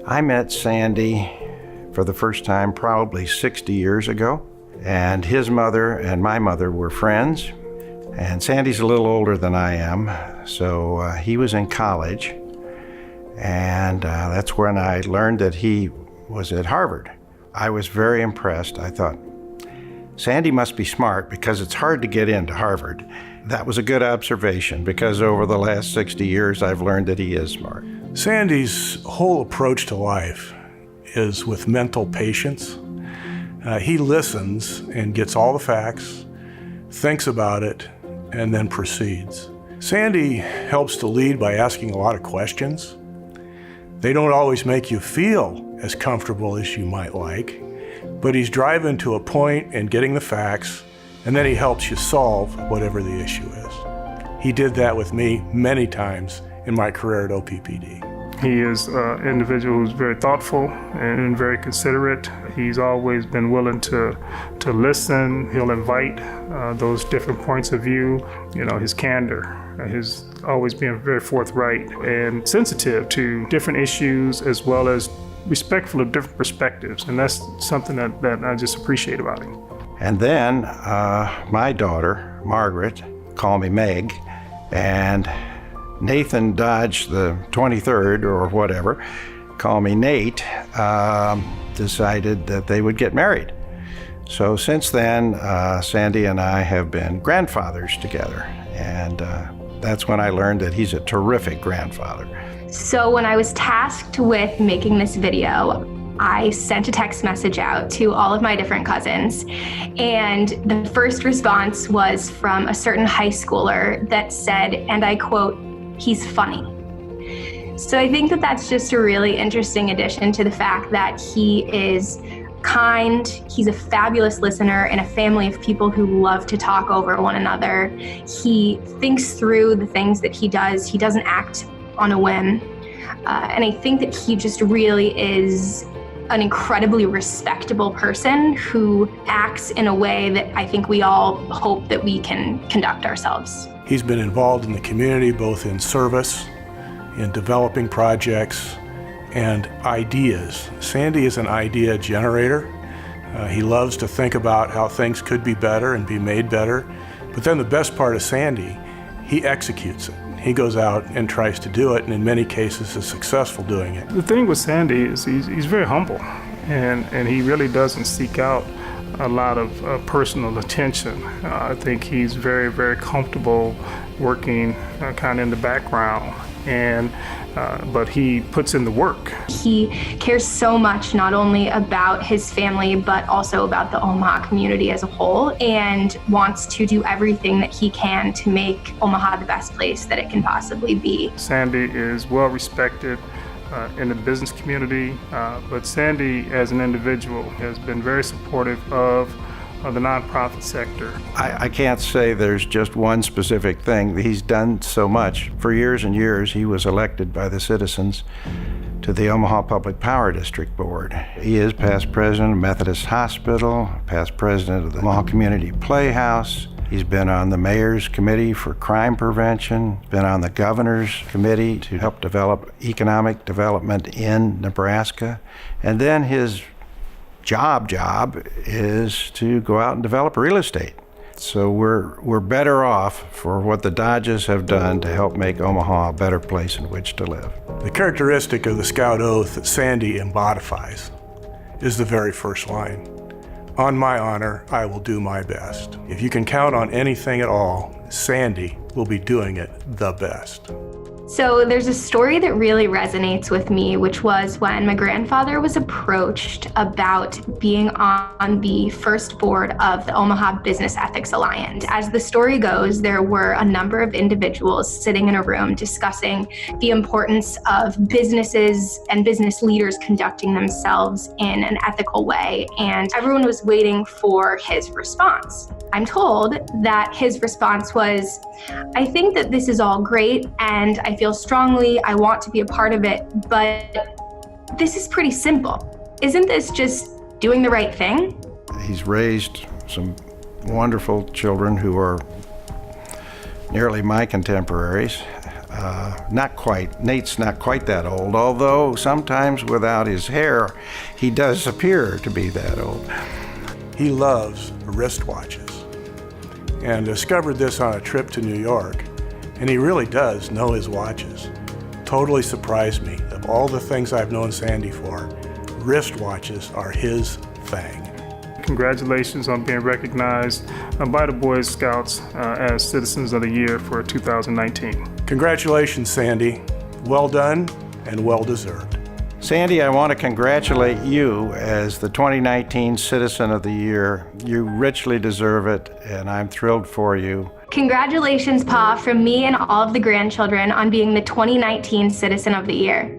I met Sandy for the first time probably 60 years ago, and his mother and my mother were friends. And Sandy's a little older than I am, so he was in college, and that's when I learned that he was at Harvard. I was very impressed. I thought, Sandy must be smart because it's hard to get into Harvard. That was a good observation because over the last 60 years, I've learned that he is smart. Sandy's whole approach to life is with mental patience. He listens and gets all the facts, thinks about it, and then proceeds. Sandy helps to lead by asking a lot of questions. They don't always make you feel as comfortable as you might like, but he's driving to a point and getting the facts, and then he helps you solve whatever the issue is. He did that with me many times in my career at OPPD. He is an individual who's very thoughtful and very considerate. He's always been willing to listen. He'll invite those different points of view. You know, his candor, his always being very forthright and sensitive to different issues as well as respectful of different perspectives. And that's something that I just appreciate about him. And then my daughter, Margaret, called me Meg, and Nathan Dodge, the 23rd or whatever, called me Nate, decided that they would get married. So since then, Sandy and I have been grandfathers together, and that's when I learned that he's a terrific grandfather. So when I was tasked with making this video, I sent a text message out to all of my different cousins, and the first response was from a certain high schooler that said, and I quote, "He's funny." So I think that that's just a really interesting addition to the fact that he is kind, he's a fabulous listener in a family of people who love to talk over one another. He thinks through the things that he does. He doesn't act on a whim. And I think that he just really is an incredibly respectable person who acts in a way that I think we all hope that we can conduct ourselves. He's been involved in the community, both in service, in developing projects, and ideas. Sandy is an idea generator. He loves to think about how things could be better and be made better. But then the best part of Sandy, he executes it. He goes out and tries to do it, and in many cases is successful doing it. The thing with Sandy is he's very humble, and he really doesn't seek out a lot of personal attention. I think he's very, very comfortable working kind of in the background, but he puts in the work. He cares so much not only about his family, but also about the Omaha community as a whole, and wants to do everything that he can to make Omaha the best place that it can possibly be. Sandy is well respected in the business community, but Sandy as an individual has been very supportive of the nonprofit sector. I can't say there's just one specific thing. He's done so much. For years and years, he was elected by the citizens to the Omaha Public Power District Board. He is past president of Methodist Hospital, past president of the Omaha Community Playhouse. He's been on the mayor's committee for crime prevention, been on the governor's committee to help develop economic development in Nebraska. And then his job is to go out and develop real estate. So we're better off for what the Dodges have done to help make Omaha a better place in which to live. The characteristic of the Scout Oath that Sandy embodies is the very first line. On my honor, I will do my best. If you can count on anything at all, Sandy will be doing it the best. So there's a story that really resonates with me, which was when my grandfather was approached about being on the first board of the Omaha Business Ethics Alliance. As the story goes, there were a number of individuals sitting in a room discussing the importance of businesses and business leaders conducting themselves in an ethical way, and everyone was waiting for his response. I'm told that his response was, "I think that this is all great, and I feel strongly I want to be a part of it, but this is pretty simple. Isn't this just doing the right thing?" He's raised some wonderful children who are nearly my contemporaries. Nate's not quite that old, although sometimes without his hair, he does appear to be that old. He loves wristwatches and discovered this on a trip to New York, and he really does know his watches. Totally surprised me. Of all the things I've known Sandy for, wristwatches are his thing. Congratulations on being recognized by the Boy Scouts as Citizens of the Year for 2019. Congratulations, Sandy. Well done and well deserved. Sandy, I want to congratulate you as the 2019 Citizen of the Year. You richly deserve it, and I'm thrilled for you. Congratulations, Pa, from me and all of the grandchildren on being the 2019 Citizen of the Year.